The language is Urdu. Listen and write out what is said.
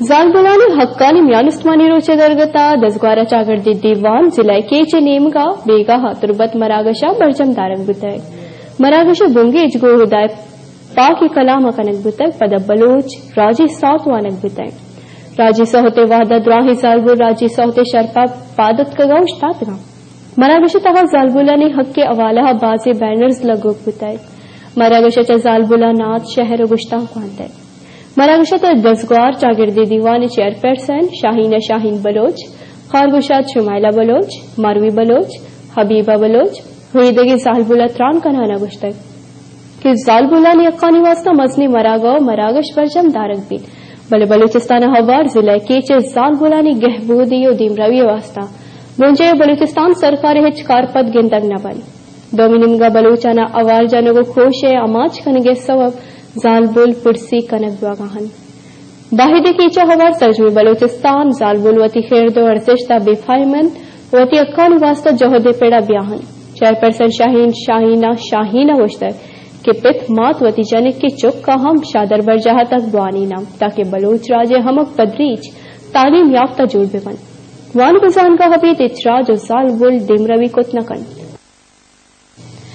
زالبولانی حقانی میانستمانی روچه درگتا دزگوارا چاگردی دیوان ضلع کیچ نیمگا بیگا تربت مراگشا برجم دارنگ بتائی مراگشا بونگی اجگو ہدای پاکی کلام کنک بتائی پدا بلوچ راجی ساوت وانک بتائی راجی سوہتے وحدت راہی زالبول راجی سوہتے شرپا پادت کگوش تاتگا مراگشا تغا زالبولانی حق کے اوالہ بازی بینرز لگوک بتائی مراگشا چا زالبولا نات شہر گشتاں کوانتے مراگشا تا دزگوار چاگردی دیوان چیئرپرسن شاہین بلوچ خارگوشات شمائلہ بلوچ مروی بلوچ حبیبہ بلوچ ہوئیدگی زالبولا تران کنانا گشتگ کہ زالبولا نے اقانی واسطہ مزنی مراگو مراگش برجم دارک بین بلے بلوچستان ہوار ضلع کیچے زالبولانی گہبودی و دیم روی واسطہ بونجے بلوچستان سرکار ہچ کارپت گندگ نبن دومینمگا بلوچانا اوار جانگو خوشے اماچ کنگے سوب زالبول پرسی کنگ دواگاہن باہدی کیچا ہوار سرجمی بلوچستان زالبول وطی خیردو ارزشتا بیفائمن وطی اقانی واسطہ جوہدے پیڑا بیاہن چیئرپرسن شاہینہ وشتر کہ پت مات وتی جنک کے چک کا ہم شادر برجاہ تک بوانی نام تاکہ بلوچ راجے ہمک تدریج تعلیم یافتہ جوڑ بے بن وان گزان کا حبیت اچراج و زالبول دمروی کت نکن